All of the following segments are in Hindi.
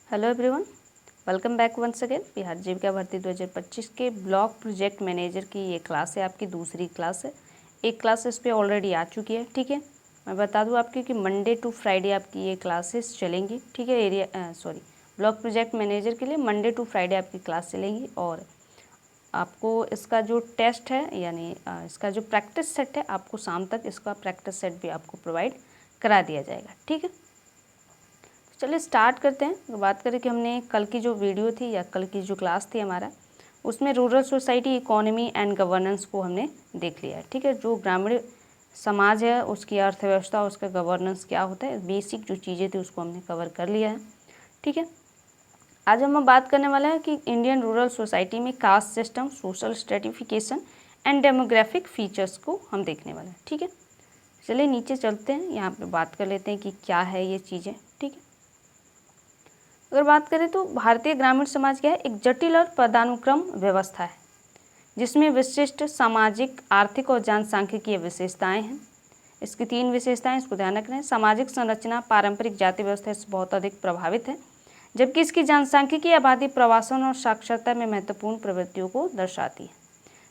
Hello everyone, welcome back once again. Bihar Jeevika भर्ती 2025 के ब्लॉक प्रोजेक्ट मैनेजर की ये क्लास है, आपकी दूसरी क्लास है। एक क्लास इस पर ऑलरेडी आ चुकी है, ठीक है। मैं बता दूं आपकी कि मंडे टू फ्राइडे आपकी ये क्लासेस चलेंगी, ठीक है। ब्लॉक प्रोजेक्ट मैनेजर के लिए मंडे टू फ्राइडे आपकी क्लास चलेंगी और आपको इसका जो टेस्ट है यानी इसका जो प्रैक्टिस सेट है, आपको शाम तक इसका प्रैक्टिस सेट भी आपको प्रोवाइड करा दिया जाएगा, ठीक है। चलिए स्टार्ट करते हैं। तो बात करें कि हमने कल की जो वीडियो थी या कल की जो क्लास थी हमारा, उसमें rural society economy and governance को हमने देख लिया है, ठीक है। जो ग्रामीण समाज है उसकी अर्थव्यवस्था, उसका गवर्नेंस क्या होता है, बेसिक जो चीज़ें थी उसको हमने कवर कर लिया है, ठीक है। आज हम बात करने वाले हैं कि इंडियन रूरल सोसाइटी में caste system, social stratification and demographic features को हम देखने वाले हैं, ठीक है। चलिए नीचे चलते हैं, यहाँ पे बात कर लेते हैं कि क्या है ये चीज़ें, ठीक है। अगर बात करें तो भारतीय ग्रामीण समाज क्या है, एक जटिल और पदानुक्रम व्यवस्था है जिसमें विशिष्ट सामाजिक, आर्थिक और जनसांख्यिकीय विशेषताएं हैं। इसकी 3 विशेषताएं, इसको ध्यान रखना है। सामाजिक संरचना पारंपरिक जाति व्यवस्था से बहुत अधिक प्रभावित है, जबकि इसकी जनसांख्यिकीय आबादी प्रवासन और साक्षरता में महत्वपूर्ण प्रवृत्तियों को दर्शाती है।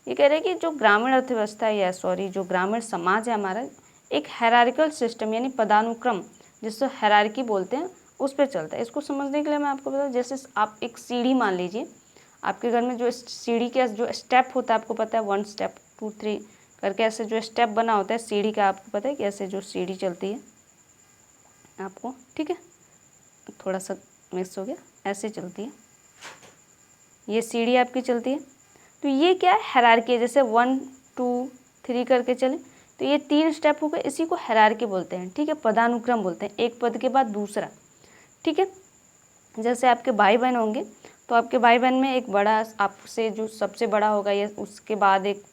ये कह रहे हैं कि जो ग्रामीण अर्थव्यवस्था या जो ग्रामीण समाज है हमारा, एक हायरार्किकल सिस्टम यानी पदानुक्रम, जिसको हायरार्की बोलते हैं, उस पर चलता है। इसको समझने के लिए मैं आपको बताऊँ, जैसे आप एक सीढ़ी मान लीजिए, आपके घर में जो सीढ़ी का जो स्टेप होता है आपको पता है, 1 स्टेप 2 3 करके ऐसे जो स्टेप बना होता है सीढ़ी का, आपको पता है कि ऐसे जो सीढ़ी चलती है आपको, ठीक है। थोड़ा सा मिक्स हो गया, ऐसे चलती है ये सीढ़ी आपकी चलती है। तो ये क्या है, हायरार्की है। जैसे 1 2 3 करके चले तो ये 3 स्टेप हो गए, इसी को हायरार्की बोलते हैं, ठीक है। पदानुक्रम बोलते हैं, एक पद के बाद दूसरा, ठीक है। जैसे आपके भाई बहन होंगे तो आपके भाई बहन में एक बड़ा आपसे जो सबसे बड़ा होगा या उसके बाद एक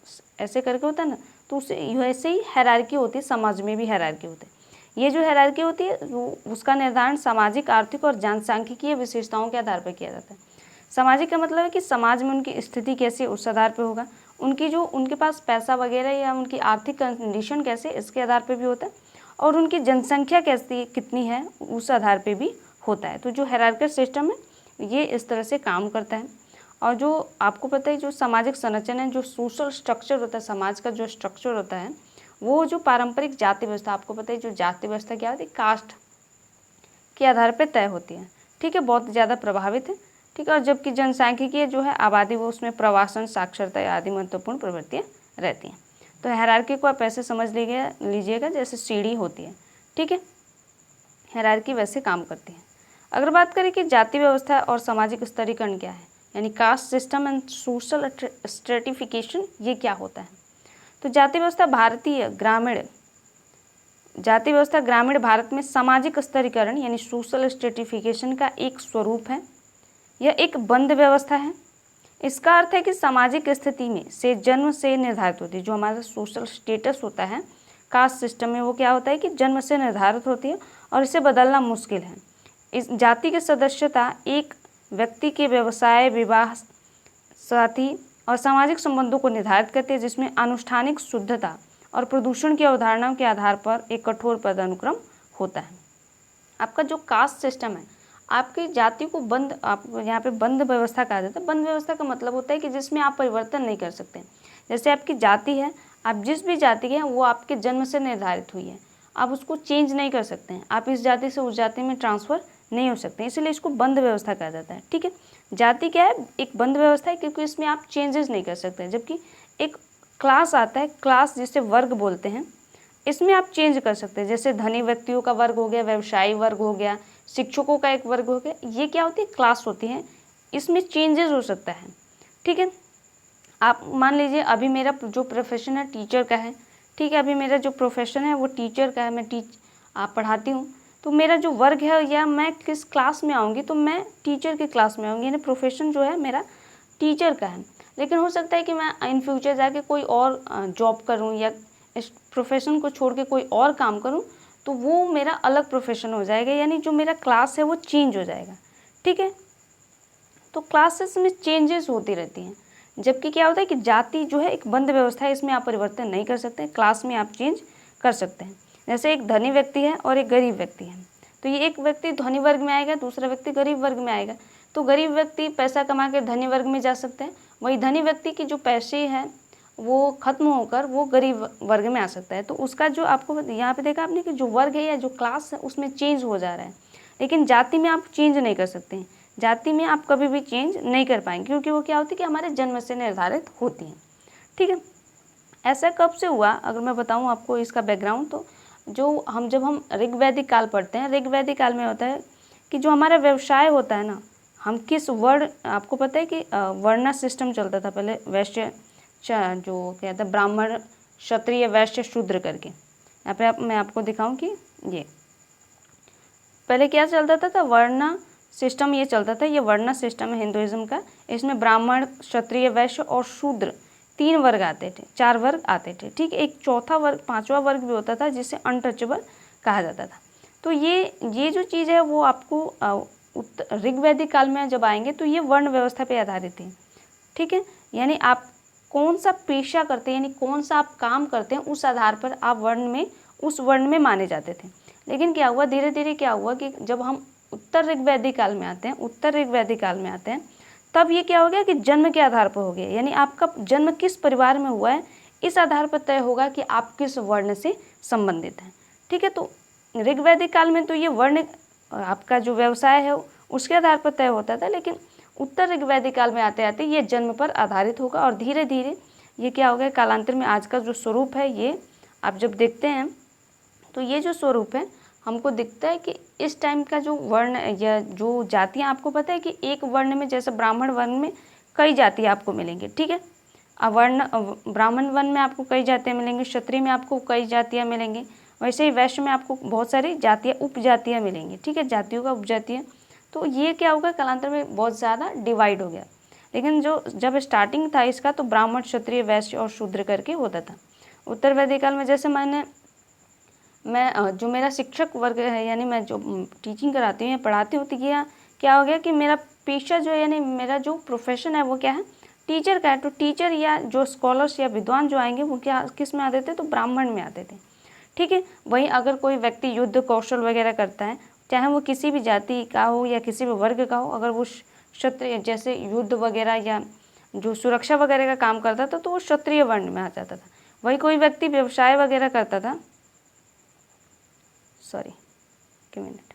ऐसे करके होता है ना, तो उसे वैसे ही हायरार्की होती है। समाज में भी हायरार्की होती है। ये जो हायरार्की होती है उसका निर्धारण सामाजिक, आर्थिक और जनसांख्यिकीय विशेषताओं के आधार पर किया जाता है। सामाजिक का मतलब है कि समाज में उनकी स्थिति कैसे, उस आधार पर होगा। उनकी जो उनके पास पैसा वगैरह या उनकी आर्थिक कंडीशन कैसे, इसके आधार पर भी होता है। और उनकी जनसंख्या कैसी कितनी है, उस आधार पर भी होता है। तो जो हायरार्किकल सिस्टम है ये इस तरह से काम करता है। और जो आपको पता है जो सामाजिक संरचना है, जो सोशल स्ट्रक्चर होता है, समाज का जो स्ट्रक्चर होता है, वो जो पारंपरिक जाति व्यवस्था, आपको पता है जो जाति व्यवस्था क्या होती है, कास्ट के आधार पर तय होती है, ठीक है। बहुत ज़्यादा प्रभावित है, ठीक है। और जबकि जनसांख्यिकीय जो है आबादी, वो उसमें प्रवासन, साक्षरता आदि महत्वपूर्ण प्रवृत्तियाँ रहती हैं। तो हायरार्की को आप ऐसे समझ लीजिएगा जैसे सीढ़ी होती है, ठीक है। हायरार्की वैसे काम करती है। अगर बात करें कि जाति व्यवस्था और सामाजिक स्तरीकरण क्या है, यानी caste system and social stratification, ये क्या होता है। तो जाति व्यवस्था ग्रामीण भारत में सामाजिक स्तरीकरण यानी सोशल स्ट्रेटिफिकेशन का एक स्वरूप है। यह एक बंद व्यवस्था है। इसका अर्थ है कि सामाजिक स्थिति में से जन्म से निर्धारित होती है। जो हमारा सोशल स्टेटस होता है कास्ट सिस्टम में, वो क्या होता है कि जन्म से निर्धारित होती है और इसे बदलना मुश्किल है। इस जाति की सदस्यता एक व्यक्ति के व्यवसाय, विवाह, साथी और सामाजिक संबंधों को निर्धारित करती है, जिसमें अनुष्ठानिक शुद्धता और प्रदूषण की अवधारणाओं के आधार पर एक कठोर पदानुक्रम होता है। आपका जो कास्ट सिस्टम है, आपकी जाति को बंद, आप यहाँ पे बंद व्यवस्था कहा जाता है। बंद व्यवस्था का मतलब होता है कि जिसमें आप परिवर्तन नहीं कर सकते। जैसे आपकी जाति है, आप जिस भी जाति के हैं वो आपके जन्म से निर्धारित हुई है, आप उसको चेंज नहीं कर सकते हैं। आप इस जाति से उस जाति में ट्रांसफ़र नहीं हो सकते, इसलिए इसको बंद व्यवस्था कहा जाता है, ठीक है। जाति क्या है, एक बंद व्यवस्था है क्योंकि इसमें आप चेंजेस नहीं कर सकते। जबकि एक क्लास आता है, क्लास जिसे वर्ग बोलते हैं, इसमें आप चेंज कर सकते हैं। जैसे धनी व्यक्तियों का वर्ग हो गया, व्यवसायी वर्ग हो गया, शिक्षकों का एक वर्ग हो गया, ये क्या होती है, क्लास होती है। इसमें चेंजेस हो सकता है, ठीक है। आप मान लीजिए अभी मेरा जो प्रोफेशन है टीचर का है, ठीक है। अभी मेरा जो प्रोफेशन है वो टीचर का है, मैं आप पढ़ाती हूँ। तो मेरा जो वर्ग है या मैं किस क्लास में आऊँगी, तो मैं टीचर की क्लास में आऊँगी, यानी प्रोफेशन जो है मेरा टीचर का है। लेकिन हो सकता है कि मैं इन फ्यूचर जाके कोई और जॉब करूँ या इस प्रोफेशन को छोड़ के कोई और काम करूं, तो वो मेरा अलग प्रोफेशन हो जाएगा, यानी जो मेरा क्लास है वो चेंज हो जाएगा, ठीक है। तो क्लासेस में चेंजेस होती रहती हैं। जबकि क्या होता है कि जाति जो है एक बंद व्यवस्था है, इसमें आप परिवर्तन नहीं कर सकते। क्लास में आप चेंज कर सकते हैं। जैसे एक धनी व्यक्ति है और एक गरीब व्यक्ति है, तो ये एक व्यक्ति धनी वर्ग में आएगा, दूसरा व्यक्ति गरीब वर्ग में आएगा। तो गरीब व्यक्ति पैसा कमा कर धनी वर्ग में जा सकते हैं, वही धनी व्यक्ति की जो पैसे हैं वो खत्म होकर वो गरीब वर्ग में आ सकता है। तो उसका जो आपको यहाँ पे देखा आपने कि जो वर्ग है या जो क्लास है उसमें चेंज हो जा रहा है, लेकिन जाति में आप चेंज नहीं कर सकते हैं। जाति में आप कभी भी चेंज नहीं कर पाएंगे, क्योंकि वो क्या होती है कि हमारे जन्म से निर्धारित होती हैं। ठीक है, ऐसा कब से हुआ, अगर मैं बताऊं आपको इसका बैकग्राउंड, तो जब हम ऋग्वैदिक काल पढ़ते हैं, ऋग्वैदिक काल में होता है कि जो हमारा व्यवसाय होता है ना, हम किस वर्ण, आपको पता है कि वर्णा सिस्टम चलता था पहले, वैश्य जो क्या था, ब्राह्मण क्षत्रिय वैश्य शूद्र करके। यहाँ पे मैं आपको दिखाऊं कि ये पहले क्या चलता था वर्णा सिस्टम ये चलता था। ये वर्णा सिस्टम है हिंदुइज्म का। इसमें ब्राह्मण क्षत्रिय वैश्य और शूद्र 3 वर्ग आते थे, 4 वर्ग आते थे। ठीक, एक चौथा वर्ग, 5वां वर्ग भी होता था जिसे अनटचेबल कहा जाता था। तो ये जो चीज़ है वो आपको ऋग्वैदिक काल में जब आएंगे तो ये वर्ण व्यवस्था पे आधारित है। ठीक है, यानी आप कौन सा पेशा करते हैं, यानी कौन सा आप काम करते हैं, उस आधार पर आप उस वर्ण में माने जाते थे। लेकिन क्या हुआ, धीरे धीरे क्या हुआ कि जब हम उत्तर ऋग्वैदिक काल में आते हैं, तब ये क्या हो गया कि जन्म के आधार पर हो गया, यानी आपका जन्म किस परिवार में हुआ है इस आधार पर तय होगा कि आप किस वर्ण से संबंधित हैं। ठीक है, तो ऋग्वैदिक काल में तो ये वर्ण आपका जो व्यवसाय है उसके आधार पर तय होता था, लेकिन उत्तर ऋग्वैदिक काल में आते आते ये जन्म पर आधारित होगा, और धीरे धीरे ये क्या हो गया, कालांतर में आज का जो स्वरूप है, ये आप जब देखते हैं तो ये जो स्वरूप है हमको दिखता है कि इस टाइम का जो वर्ण या जो जातियाँ, आपको पता है कि एक वर्ण में, जैसे ब्राह्मण वर्ण में कई जातियाँ आपको मिलेंगी। ठीक है, ब्राह्मण वर्ण में आपको कई जातियाँ मिलेंगी, क्षत्रिय में आपको कई जातियाँ मिलेंगी, वैसे ही वैश्य में आपको बहुत सारी जातियाँ उपजातियाँ मिलेंगी। ठीक है, जातियों का उपजातियाँ। तो ये क्या होगा, कालांतर में बहुत ज़्यादा डिवाइड हो गया। लेकिन जब स्टार्टिंग था इसका, तो ब्राह्मण क्षत्रिय वैश्य और शूद्र करके होता था। उत्तर वैदिक काल में जैसे मैं जो मेरा शिक्षक वर्ग है, यानी मैं जो टीचिंग कराती हूँ या पढ़ाती हूँ, तो क्या हो गया कि मेरा पेशा जो है, यानी मेरा जो प्रोफेशन है वो क्या है, टीचर का है। तो टीचर या जो स्कॉलर्स या विद्वान जो आएंगे वो क्या किस में आते थे, तो ब्राह्मण में आते थे। ठीक है, वहीं अगर कोई व्यक्ति युद्ध कौशल वगैरह करता है, चाहे वो किसी भी जाति का हो या किसी भी वर्ग का हो, अगर वो क्षत्रिय जैसे युद्ध वगैरह या जो सुरक्षा वगैरह का काम करता था तो वो क्षत्रिय वर्ण में आ जाता था। वही कोई व्यक्ति व्यवसाय वगैरह करता था, सॉरी एक मिनट,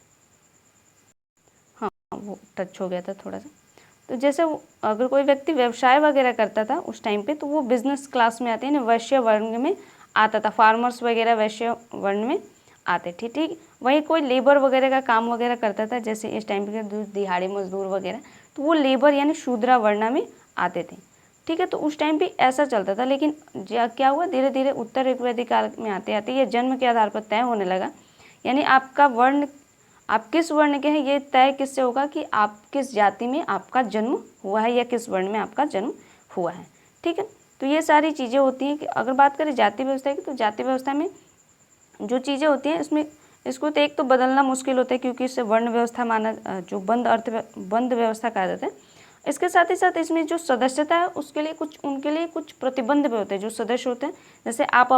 हाँ वो टच हो गया था थोड़ा सा। तो जैसे अगर कोई व्यक्ति व्यवसाय वगैरह करता था उस टाइम पे, तो वो बिजनेस क्लास में आते हैं, वैश्य वर्ण में आता था। फार्मर्स वगैरह वैश्य वर्ण में आते थे। ठीक, वहीं कोई लेबर वगैरह का काम वगैरह करता था, जैसे इस टाइम के दिहाड़ी मजदूर वगैरह, तो वो लेबर यानी शूद्रा वर्ण में आते थे। ठीक है, तो उस टाइम पे ऐसा चलता था। लेकिन क्या हुआ, धीरे धीरे उत्तर ऋग्वैदिक काल में आते आते ये जन्म के आधार पर तय होने लगा, यानी आपका वर्ण, आप किस वर्ण के हैं ये तय किससे होगा कि आप किस जाति में आपका जन्म हुआ है या किस वर्ण में आपका जन्म हुआ है। ठीक है, तो ये सारी चीज़ें होती हैं कि अगर बात करें जाति व्यवस्था की, तो जाति व्यवस्था में जो चीज़ें होती हैं इसमें इसको तो एक तो बदलना मुश्किल होता है, क्योंकि इससे वर्ण व्यवस्था जो बंद व्यवस्था कहा जाता है। इसके साथ ही साथ इसमें जो सदस्यता है उनके लिए कुछ प्रतिबंध भी होते हैं। जो सदस्य होते हैं, जैसे आप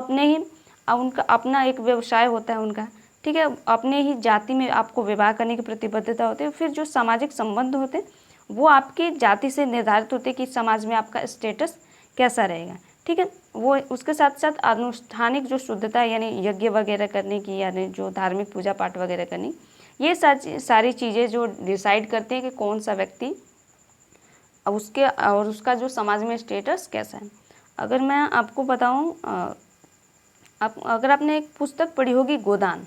उनका अपना एक व्यवसाय होता है उनका। ठीक है, अपने ही जाति में आपको विवाह करने की प्रतिबद्धता होती है। फिर जो सामाजिक संबंध होते हैं वो आपकी जाति से निर्धारित होते हैं कि समाज में आपका स्टेटस कैसा रहेगा। ठीक है, वो उसके साथ साथ अनुष्ठानिक जो शुद्धता यानी यज्ञ वगैरह करने की, यानी जो धार्मिक पूजा पाठ वगैरह करनी, ये सारी चीज़ें जो डिसाइड करती हैं कि कौन सा व्यक्ति उसका जो समाज में स्टेटस कैसा है। अगर मैं आपको बताऊं, अगर आपने एक पुस्तक पढ़ी होगी गोदान,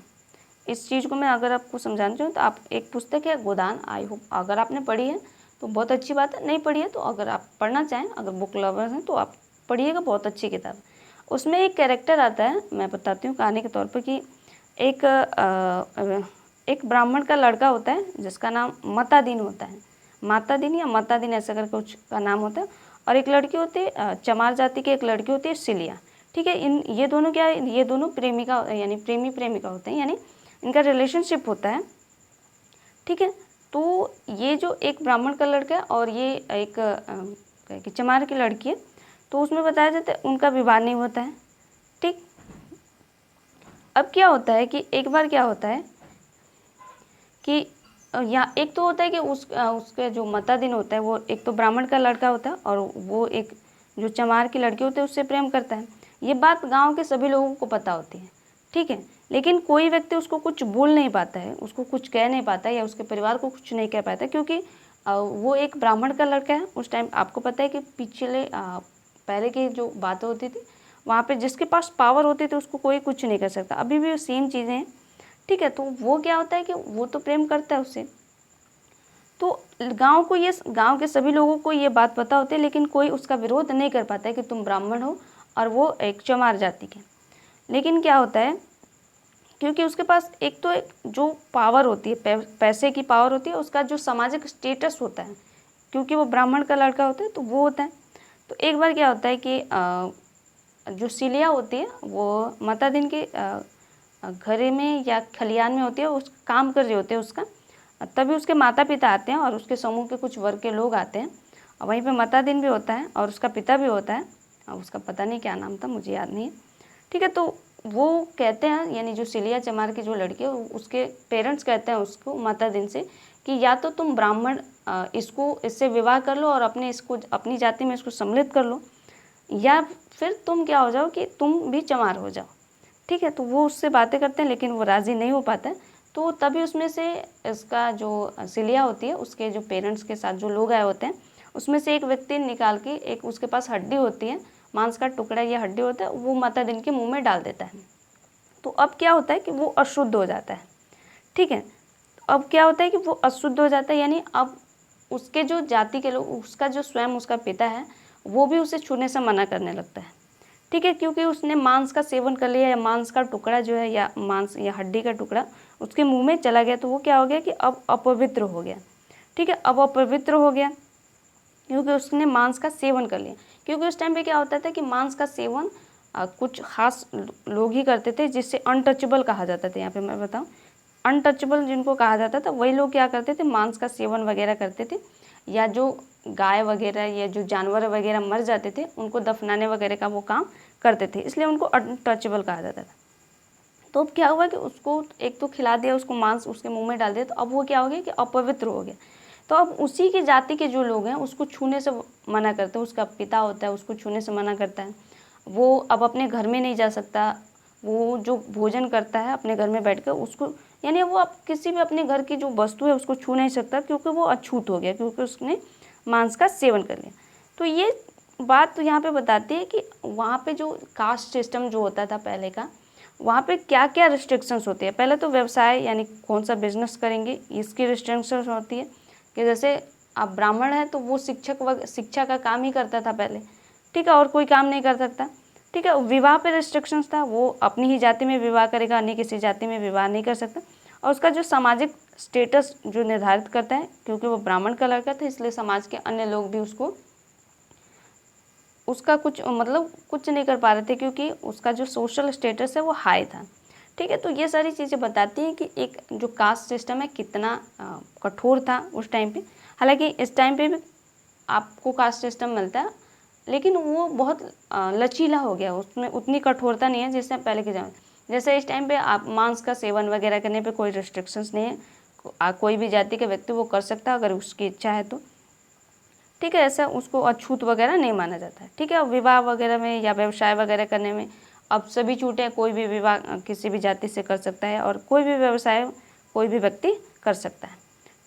इस चीज़ को मैं अगर आपको समझाना चाहूँ तो आप एक पुस्तक है गोदान, आई होप अगर आपने पढ़ी है तो बहुत अच्छी बात है, नहीं पढ़ी है तो अगर आप पढ़ना चाहें, अगर बुक लवर्स हैं तो आप पढ़िएगा, बहुत अच्छी किताब। उसमें एक कैरेक्टर आता है, मैं बताती हूँ कहानी के तौर पर कि एक ब्राह्मण का लड़का होता है जिसका नाम मतादीन होता है, मातादीन या मतादीन ऐसा करके कुछ का नाम होता है, और एक लड़की होती है चमार जाति की एक लड़की होती है सिलिया। ठीक है, ये दोनों क्या है, ये दोनों प्रेमिका यानी प्रेमी प्रेमिका होते हैं, यानी इनका रिलेशनशिप होता है। ठीक है, तो ये जो एक ब्राह्मण का लड़का है और ये एक चमार की लड़की है, तो उसमें बताया जाता है उनका विवाह नहीं होता है। ठीक, अब क्या होता है कि एक बार क्या होता है कि या एक तो होता है कि उसके जो मतादीन होता है वो एक तो ब्राह्मण का लड़का होता है और वो एक जो चमार की लड़की होती है उससे प्रेम करता है। ये बात गांव के सभी लोगों को पता होती है, ठीक है। लेकिन कोई व्यक्ति उसको कुछ बोल नहीं पाता है, उसको कुछ कह नहीं पाता है या उसके परिवार को कुछ नहीं कह पाता, क्योंकि वो एक ब्राह्मण का लड़का है। उस टाइम आपको पता है कि पिछले पहले की जो बातें होती थी वहाँ पे जिसके पास पावर होती थी उसको कोई कुछ नहीं कर सकता। अभी भी सेम चीज़ें हैं, ठीक है। तो वो क्या होता है कि वो तो प्रेम करता है उससे, तो गांव के सभी लोगों को ये बात पता होती है, लेकिन कोई उसका विरोध नहीं कर पाता है कि तुम ब्राह्मण हो और वो एक चमार जाति के। लेकिन क्या होता है, क्योंकि उसके पास एक तो एक जो पावर होती है, पैसे की पावर होती है, उसका जो सामाजिक स्टेटस होता है, क्योंकि वो ब्राह्मण का लड़का होता है तो वो होता है। तो एक बार क्या होता है कि जो सिलिया होती है वो मातादीन के घर में या खलियान में होती है, उस काम कर रहे होते हैं उसका। तभी उसके माता पिता आते हैं और उसके समूह के कुछ वर्ग के लोग आते हैं। वहीं पे मातादीन भी होता है और उसका पिता भी होता है, उसका पता नहीं क्या नाम था, मुझे याद नहीं है, ठीक है। तो वो कहते हैं, यानी जो सिलिया चमार की जो लड़की है उसके पेरेंट्स कहते हैं उसको मातादीन से कि या तो तुम ब्राह्मण इससे विवाह कर लो और अपनी जाति में इसको सम्मिलित कर लो, या फिर तुम क्या हो जाओ कि तुम भी चमार हो जाओ, ठीक है। तो वो उससे बातें करते हैं लेकिन वो राज़ी नहीं हो पाता है। तो तभी उसमें से इसका जो सिलिया होती है उसके जो पेरेंट्स के साथ जो लोग आए होते हैं उसमें से एक व्यक्ति निकाल के, एक उसके पास हड्डी होती है, मांस का टुकड़ा या हड्डी होता है, वो मातादीन के मुंह में डाल देता है। तो अब क्या होता है कि वो अशुद्ध हो जाता है, ठीक है। तो अब क्या होता है कि वो अशुद्ध हो जाता है, यानी अब उसके जो जाति के लोग, उसका जो स्वयं उसका पिता है वो भी उसे छूने से मना करने लगता है, ठीक है। क्योंकि उसने मांस का सेवन कर लिया, या मांस का टुकड़ा जो है या मांस या हड्डी का टुकड़ा उसके मुंह में चला गया, तो वो क्या हो गया कि अब अपवित्र हो गया, ठीक है। अब अपवित्र हो गया क्योंकि उसने मांस का सेवन कर लिया। क्योंकि उस टाइम पे क्या होता था कि मांस का सेवन कुछ खास लोग ही करते थे, जिससे अनटचेबल कहा जाता था। यहाँ पे मैं बताऊँ, अनटचेबल जिनको कहा जाता था वही लोग क्या करते थे, मांस का सेवन वगैरह करते थे, या जो गाय वगैरह या जो जानवर वगैरह मर जाते थे उनको दफनाने वगैरह का वो काम करते थे, इसलिए उनको अनटचेबल कहा जाता था। तो अब क्या हुआ कि उसको एक तो खिला दिया, उसको मांस उसके मुंह में डाल दिया, तो अब वो क्या हो गया कि अपवित्र हो गया। तो अब उसी की जाति के जो लोग हैं उसको छूने से मना करते हैं, उसका पिता होता है उसको छूने से मना करता है। वो अब अपने घर में नहीं जा सकता, वो जो भोजन करता है अपने घर में बैठकर उसको, यानी वो अब किसी भी अपने घर की जो वस्तु है उसको छू नहीं सकता, क्योंकि वो अछूत हो गया, क्योंकि उसने मांस का सेवन कर लिया। तो ये बात तो यहाँ पे बताती है कि वहाँ पे जो कास्ट सिस्टम जो होता था पहले का, वहाँ पे क्या क्या रिस्ट्रिक्शंस होती है। पहले तो व्यवसाय, यानी कौन सा बिजनेस करेंगे, इसकी रिस्ट्रिक्शंस होती है कि जैसे आप ब्राह्मण हैं तो वो शिक्षा का काम ही करता था पहले, ठीक है, और कोई काम नहीं कर सकता, ठीक है। विवाह पे रिस्ट्रिक्शंस था, वो अपनी ही जाति में विवाह करेगा, अन्य किसी जाति में विवाह नहीं कर सकता। और उसका जो सामाजिक स्टेटस जो निर्धारित करता है, क्योंकि वो ब्राह्मण का लड़का था इसलिए समाज के अन्य लोग भी उसका कुछ मतलब कुछ नहीं कर पा रहे थे, क्योंकि उसका जो सोशल स्टेटस है वो हाई था, ठीक है। तो ये सारी चीज़ें बताती हैं कि एक जो कास्ट सिस्टम है कितना कठोर था उस टाइम पे। हालांकि इस टाइम पे भी आपको कास्ट सिस्टम मिलता है, लेकिन वो बहुत लचीला हो गया, उसमें उतनी कठोरता नहीं है जैसे पहले के ज़माने। जैसे इस टाइम पे आप मांस का सेवन वगैरह करने पे कोई रिस्ट्रिक्शंस नहीं है, कोई भी जाति के व्यक्ति वो कर सकता है अगर उसकी इच्छा है तो, ठीक है। ऐसा उसको अछूत वगैरह नहीं माना जाता है, ठीक है। विवाह वगैरह में या व्यवसाय वगैरह करने में अब सभी छूटें, कोई भी विवाह किसी भी जाति से कर सकता है और कोई भी व्यवसाय कोई भी व्यक्ति कर सकता है,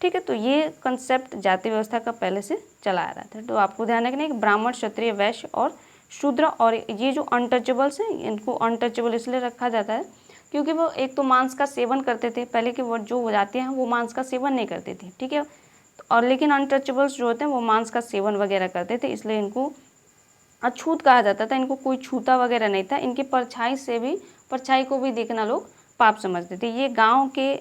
ठीक है। तो ये कंसेप्ट जाति व्यवस्था का पहले से चला आ रहा था। तो आपको ध्यान रखना है कि ब्राह्मण, क्षत्रिय, वैश्य और शूद्र, और ये जो अनटचेबल्स हैं इनको अनटचेबल इसलिए रखा जाता है क्योंकि वो एक तो मांस का सेवन करते थे, पहले की वो जो जातियाँ हैं वो मांस का सेवन नहीं करती थी, ठीक है। और लेकिन अनटचेबल्स जो होते हैं वो मांस का सेवन वगैरह करते थे, इसलिए इनको अछूत कहा जाता था। इनको कोई छूता वगैरह नहीं था, इनकी परछाई को भी देखना लोग पाप समझते थे। ये गांव के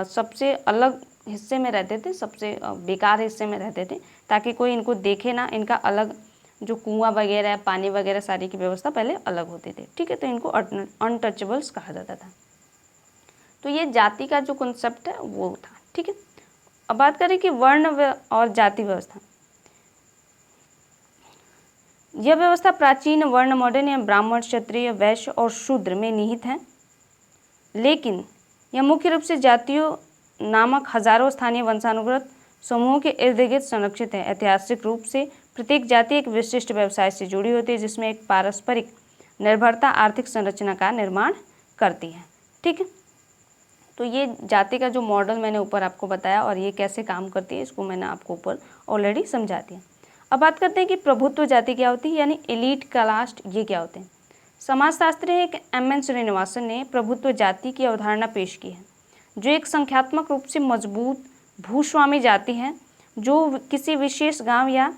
सबसे अलग हिस्से में रहते थे, सबसे बेकार हिस्से में रहते थे, ताकि कोई इनको देखे ना। इनका अलग जो कुआं वगैरह, पानी वगैरह सारी की व्यवस्था पहले अलग होती थी, ठीक है। तो इनको अनटचेबल्स कहा जाता था। तो ये जाति का जो कॉन्सेप्ट है वो था, ठीक है। अब बात करें कि वर्ण और जाति व्यवस्था। यह व्यवस्था प्राचीन वर्ण मॉडर्न या ब्राह्मण, क्षत्रिय, वैश्य और शूद्र में निहित है, लेकिन यह मुख्य रूप से जातियों नामक हजारों स्थानीय वंशानुगत समूहों के इर्द गिर्द संरक्षित है। ऐतिहासिक रूप से प्रत्येक जाति एक विशिष्ट व्यवसाय से जुड़ी होती है, जिसमें एक पारस्परिक निर्भरता आर्थिक संरचना का निर्माण करती है। ठीक है, तो ये जाति का जो मॉडल मैंने ऊपर आपको बताया और ये कैसे काम करती है, इसको मैंने आपको ऊपर ऑलरेडी समझा दिया। अब बात करते हैं कि प्रभुत्व जाति क्या होती है, यानी एलीट कास्ट ये क्या होते हैं। समाजशास्त्री एक एम.एन. श्रीनिवासन ने प्रभुत्व जाति की अवधारणा पेश की है, जो एक संख्यात्मक रूप से मजबूत भूस्वामी जाति है जो किसी विशेष गांव या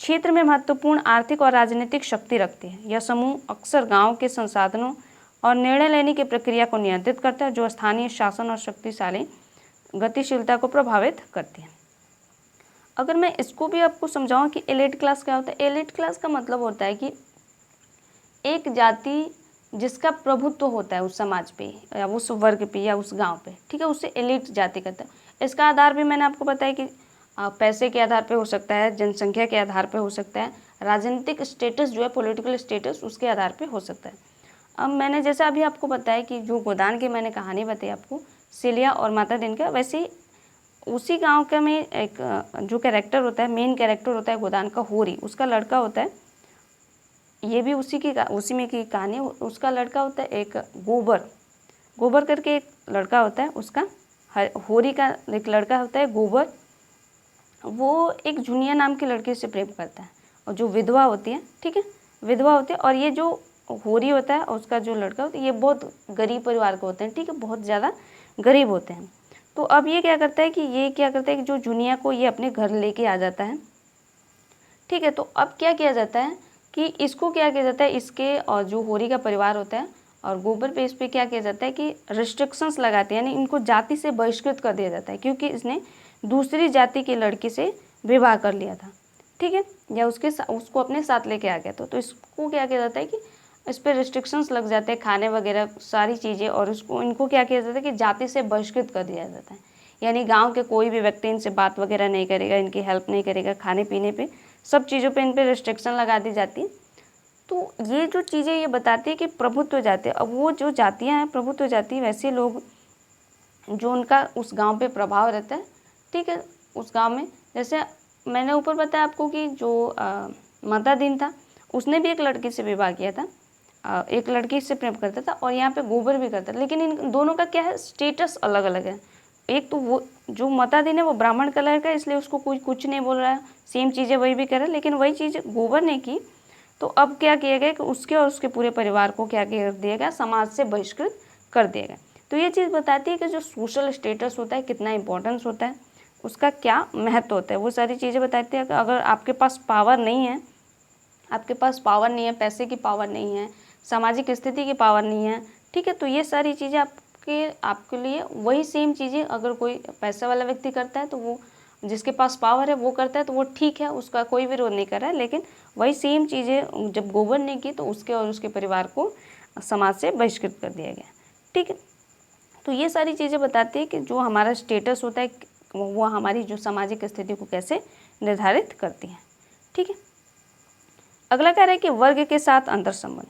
क्षेत्र में महत्वपूर्ण आर्थिक और राजनीतिक शक्ति रखती है। यह समूह अक्सर गांव के संसाधनों और निर्णय लेने की प्रक्रिया को नियंत्रित करता है, जो स्थानीय शासन और शक्तिशाली गतिशीलता को प्रभावित करती है। अगर मैं इसको भी आपको समझाऊं कि एलीट क्लास क्या होता है, एलीट क्लास का मतलब होता है कि एक जाति जिसका प्रभुत्व होता है उस समाज पे या उस वर्ग पे या उस गांव पे, ठीक है, उससे एलीट जाति कहता है। इसका आधार भी मैंने आपको बताया कि पैसे के आधार पे हो सकता है, जनसंख्या के आधार पे हो सकता है, राजनीतिक स्टेटस जो है पॉलिटिकल स्टेटस उसके आधार पे हो सकता है। अब मैंने जैसा अभी आपको बताया कि जो गोदान की मैंने कहानी बताई आपको सिलिया और माता दिन का, वैसे ही उसी गांव का में एक जो कैरेक्टर होता है, मेन कैरेक्टर होता है गोदान का होरी, उसका लड़का होता है, ये भी उसी में की कहानी। उसका लड़का होता है एक गोबर करके एक लड़का होता है, उसका होरी का एक लड़का होता है गोबर, वो एक जुनिया नाम की लड़की से प्रेम करता है और जो विधवा होती है, ठीक है, विधवा होती है। और ये जो होरी होता है उसका जो लड़का होता है ये बहुत गरीब परिवार के होते हैं, ठीक है, बहुत ज़्यादा गरीब होते हैं। तो अब ये क्या करता है कि जो जुनिया को ये अपने घर लेके आ जाता है, ठीक है। तो अब क्या किया जाता है कि इसको क्या किया जाता है, इसके और जो होरी का परिवार होता है और गोबर पे इस पर क्या किया जाता है कि रिस्ट्रिक्शंस लगाते हैं, यानी इनको जाति से बहिष्कृत कर दिया जाता है क्योंकि इसने दूसरी जाति की लड़की से विवाह कर लिया था, ठीक है, या उसको अपने साथ लेके आ गया। तो इसको क्या किया जाता है कि इस पर रिस्ट्रिक्शंस लग जाते हैं, खाने वगैरह सारी चीज़ें, और इनको क्या किया जाता है कि जाति से बहिष्कृत कर दिया जाता है। यानी गांव के कोई भी व्यक्ति इनसे बात वगैरह नहीं करेगा, इनकी हेल्प नहीं करेगा, खाने पीने पे सब चीज़ों पे इन पर रिस्ट्रिक्शन लगा दी जाती है। तो ये जो चीज़ें ये बताती है कि प्रभुत्व जाति, अब वो जो जातियाँ हैं प्रभुत्व जाति, वैसे लोग जो उनका उस गाँव पे प्रभाव रहता है, ठीक है, उस गाँव में, जैसे मैंने ऊपर बताया आपको कि जो माता दिन था उसने भी एक लड़की से विवाह किया था, एक लड़की से प्रेम करता था, और यहाँ पे गोबर भी करता था, लेकिन इन दोनों का क्या है, स्टेटस अलग अलग है। एक तो वो जो माता दिन है वो ब्राह्मण कलर का, इसलिए उसको कोई कुछ नहीं बोल रहा है, सेम चीज़ें वही भी कर रहा है, लेकिन वही चीज़ गोबर ने की। तो अब क्या किया गया कि उसके और उसके पूरे परिवार को क्या कर दिया गया, समाज से बहिष्कृत कर दिया गया। तो ये चीज़ बताती है कि जो सोशल स्टेटस होता है कितना इंपॉर्टेंस होता है, उसका क्या महत्व होता है, वो सारी चीज़ें बताती है। अगर आपके पास पावर नहीं है, पैसे की पावर नहीं है, सामाजिक स्थिति की पावर नहीं है, ठीक है, तो ये सारी चीज़ें आपके लिए वही सेम चीज़ें अगर कोई पैसे वाला व्यक्ति करता है तो वो जिसके पास पावर है वो करता है तो वो ठीक है, उसका कोई विरोध नहीं कर रहा है। लेकिन वही सेम चीज़ें जब गोबर ने की तो उसके और उसके परिवार को समाज से बहिष्कृत कर दिया गया, ठीक है। तो ये सारी चीज़ें बताती है कि जो हमारा स्टेटस होता है वो हमारी जो सामाजिक स्थिति को कैसे निर्धारित करती है, ठीक है। अगला कार्य है कि वर्ग के साथ अंतर संबंध।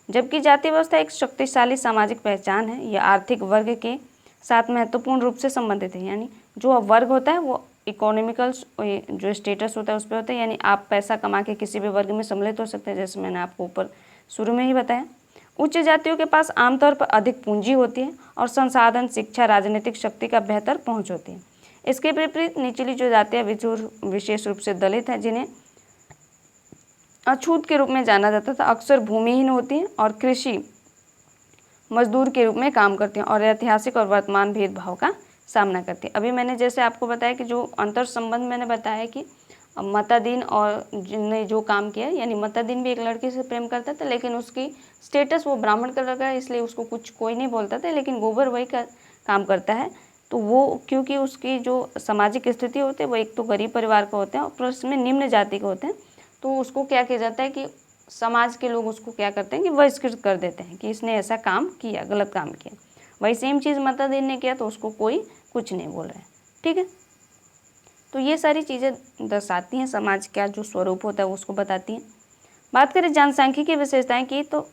जबकि जाति व्यवस्था एक शक्तिशाली सामाजिक पहचान है, यह आर्थिक वर्ग के साथ महत्वपूर्ण रूप से संबंधित है। यानी जो वर्ग होता है वो इकोनॉमिकल जो स्टेटस होता है उस पर होता है, यानी आप पैसा कमा के किसी भी वर्ग में सम्मिलित हो सकते हैं, जैसे मैंने आपको ऊपर शुरू में ही बताया। उच्च जातियों के पास आमतौर पर अधिक पूंजी होती है और संसाधन, शिक्षा, राजनीतिक शक्ति का बेहतर पहुँच होती है। इसके विपरीत निचली जो जातियाँ विशेष रूप से दलित हैं, जिन्हें अछूत के रूप में जाना जाता था, अक्सर भूमिहीन होती हैं और कृषि मजदूर के रूप में काम करती हैं और ऐतिहासिक और वर्तमान भेदभाव का सामना करती हैं। अभी मैंने जैसे आपको बताया कि जो अंतर संबंध मैंने बताया कि माता दिन और जिनने जो काम किया, यानी माता दिन भी एक लड़की से प्रेम करता था, लेकिन उसकी स्टेटस वो ब्राह्मण कलर का है इसलिए उसको कोई नहीं बोलता था, लेकिन गोबर वही का काम करता है। तो वो क्योंकि उसकी जो सामाजिक स्थिति होती है वो एक तो गरीब परिवार का होते हैं और प्लस में निम्न जाति के होते हैं, तो उसको क्या किया जाता है कि समाज के लोग उसको क्या करते हैं कि बहिष्कृत कर देते हैं कि इसने ऐसा काम किया, गलत काम किया। वही सेम चीज़ माता दिन ने किया तो उसको कोई कुछ नहीं बोल रहा है, ठीक है। तो ये सारी चीज़ें दर्शाती हैं समाज का जो स्वरूप होता है उसको बताती हैं। बात करें जनसांख्यिकी विशेषताएं की, तो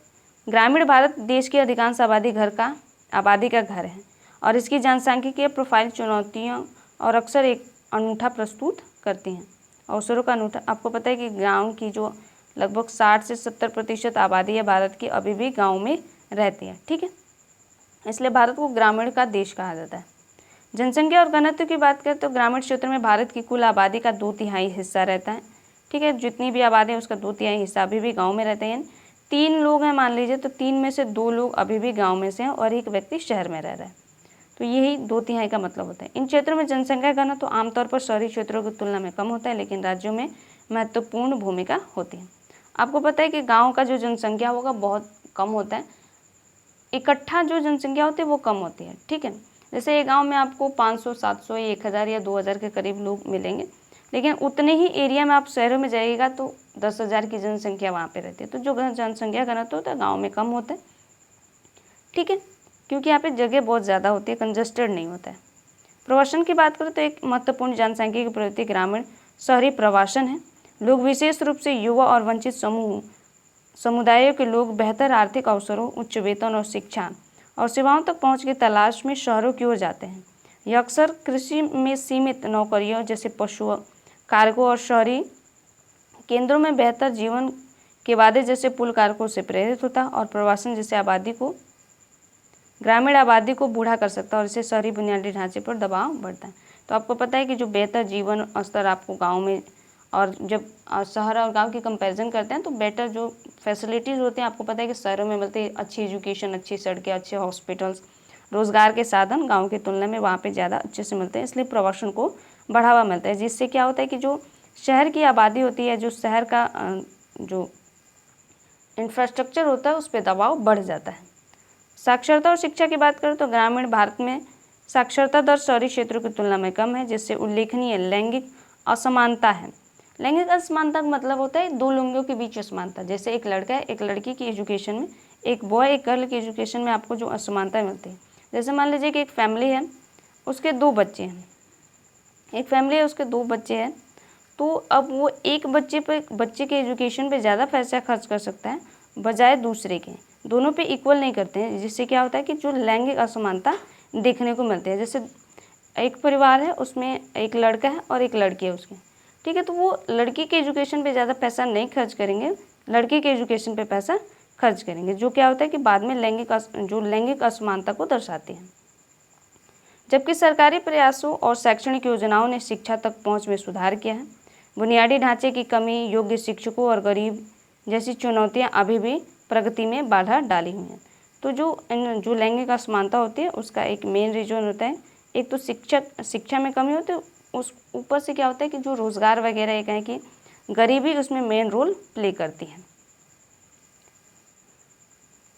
ग्रामीण भारत देश की अधिकांश आबादी का घर है और इसकी जनसांख्यिकीय प्रोफाइल चुनौतियों और अक्सर एक अनूठा प्रस्तुत करती हैं। अवसरों का अनूठा, आपको पता है कि गांव की जो लगभग 60 से 70% आबादी है भारत की अभी भी गांव में रहती है, ठीक है। इसलिए भारत को ग्रामीण का देश कहा जाता है। जनसंख्या और घनत्व की बात करें तो ग्रामीण क्षेत्र में भारत की कुल आबादी का 2/3 हिस्सा रहता है, ठीक है। जितनी भी आबादी है उसका 2/3 हिस्सा अभी भी गाँव में रहते हैं। 3 लोग हैं मान लीजिए, तो 3 में से 2 लोग अभी भी गाँव में से हैं और एक व्यक्ति शहर में रह रहा है, तो यही 2/3 का मतलब होता है। इन क्षेत्रों में जनसंख्या घनत्व तो आमतौर पर शहरी क्षेत्रों की तुलना में कम होता है, लेकिन राज्यों में महत्वपूर्ण भूमिका होती है। आपको पता है कि गांव का जो जनसंख्या होगा बहुत कम होता है, इकट्ठा जो जनसंख्या होती है वो कम होती है, ठीक है। जैसे एक गांव में आपको 500, 700, 1000 या 2000 के करीब लोग मिलेंगे, लेकिन उतने ही एरिया में आप शहरों में जाइएगा तो 10,000 की जनसंख्या वहाँ पे रहती है। तो जो जनसंख्या घनत्व होता है गाँव में कम होता है, ठीक है, क्योंकि यहाँ पे जगह बहुत ज़्यादा होती है, कंजस्टेड नहीं होता है। प्रवासन की बात करें तो एक महत्वपूर्ण जनसांख्यिकी प्रवृत्ति ग्रामीण शहरी प्रवासन है। लोग विशेष रूप से युवा और वंचित समुदायों के लोग बेहतर आर्थिक अवसरों, उच्च वेतन और शिक्षा और सेवाओं तक पहुंच की तलाश में शहरों की ओर जाते हैं। यह अक्सर कृषि में सीमित नौकरियों जैसे पशु कार्गो और शहरी केंद्रों में बेहतर जीवन के वादे जैसे पुल कार्गो से प्रेरित होता है। और प्रवासन जैसे ग्रामीण आबादी को बूढ़ा कर सकता है और इससे शहरी बुनियादी ढांचे पर दबाव बढ़ता है। तो आपको पता है कि जो बेहतर जीवन स्तर आपको गांव में, और जब शहर और गांव की कंपैरिजन करते हैं तो बेटर जो फैसिलिटीज़ होते हैं आपको पता है कि शहरों में मिलती है। अच्छी एजुकेशन, अच्छी सड़कें, अच्छे हॉस्पिटल्स, रोज़गार के साधन गाँव की तुलना में वहाँ पर ज़्यादा अच्छे से मिलते हैं, इसलिए प्रवासन को बढ़ावा मिलता है। जिससे क्या होता है कि जो शहर की आबादी होती है, जो शहर का जो इंफ्रास्ट्रक्चर होता है उस पर दबाव बढ़ जाता है। साक्षरता और शिक्षा की बात करें तो ग्रामीण भारत में साक्षरता दर शहरी क्षेत्रों की तुलना में कम है, जिससे उल्लेखनीय लैंगिक असमानता है। लैंगिक असमानता का मतलब होता है दो लिंगों के बीच असमानता। जैसे एक लड़का है, एक लड़की की एजुकेशन में, एक बॉय एक गर्ल की एजुकेशन में आपको जो असमानता मिलती है। जैसे मान लीजिए कि एक फैमिली है, उसके 2 बच्चे हैं, एक फैमिली है उसके 2 बच्चे हैं, तो अब वो एक बच्चे के एजुकेशन पे ज़्यादा पैसा खर्च कर सकता है बजाय दूसरे के। दोनों पे इक्वल नहीं करते हैं, जिससे क्या होता है कि जो लैंगिक असमानता देखने को मिलती है। जैसे एक परिवार है, उसमें एक लड़का है और एक लड़की है उसकी, ठीक है, तो वो लड़की के एजुकेशन पे ज़्यादा पैसा नहीं खर्च करेंगे, लड़के के एजुकेशन पे पैसा खर्च करेंगे, जो क्या होता है कि बाद में लैंगिक असमानता को दर्शाती है। जबकि सरकारी प्रयासों और शैक्षणिक योजनाओं ने शिक्षा तक पहुँच में सुधार किया है, बुनियादी ढांचे की कमी, योग्य शिक्षकों और गरीब जैसी चुनौतियाँ अभी भी प्रगति में बाधा डाली हुई हैं। तो जो लैंगिक असमानता होती है उसका एक मेन रीजन होता है, एक तो शिक्षा में कमी होती है, उस ऊपर से क्या होता है कि जो रोज़गार वगैरह एक है कि गरीबी उसमें मेन रोल प्ले करती है।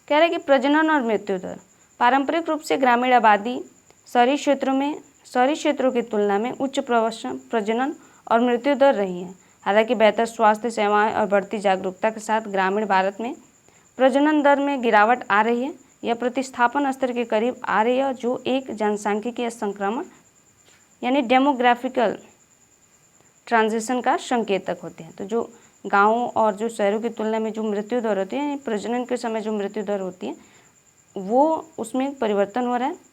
कह रहे हैं कि प्रजनन और मृत्यु दर, पारंपरिक रूप से ग्रामीण आबादी शहरी क्षेत्रों की तुलना में उच्च प्रजनन और मृत्यु दर रही है। हालांकि बेहतर स्वास्थ्य सेवाएं और बढ़ती जागरूकता के साथ ग्रामीण भारत में प्रजनन दर में गिरावट आ रही है। यह प्रतिस्थापन स्तर के करीब आ रही है, जो एक जनसांख्यिकीय संक्रमण यानी डेमोग्राफिकल ट्रांजिशन का संकेतक होते हैं। तो जो गाँवों और जो शहरों की तुलना में जो मृत्यु दर होती है, प्रजनन के समय जो मृत्यु दर होती है वो उसमें परिवर्तन हो रहा है।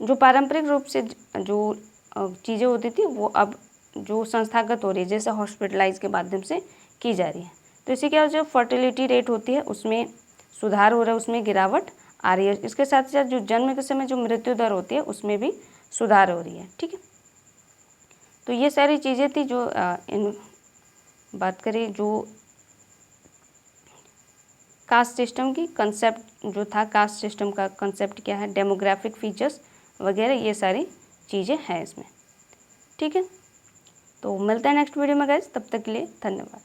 जो पारंपरिक रूप से जो चीज़ें होती थी वो अब जो संस्थागत हो रही है, जैसे हॉस्पिटलाइज के माध्यम से की जा रही है। तो इसी के जो फर्टिलिटी रेट होती है उसमें सुधार हो रहा है, उसमें गिरावट आ रही है। इसके साथ साथ जो जन्म के समय जो मृत्यु दर होती है उसमें भी सुधार हो रही है, ठीक है। तो ये सारी चीज़ें थी जो इन बात करें जो कास्ट सिस्टम की कंसेप्ट जो था, कास्ट सिस्टम का कंसेप्ट क्या है, डेमोग्राफिक फीचर्स वगैरह, ये सारी चीज़ें हैं इसमें, ठीक है। तो मिलते हैं नेक्स्ट वीडियो में गाइस, तब तक के लिए धन्यवाद।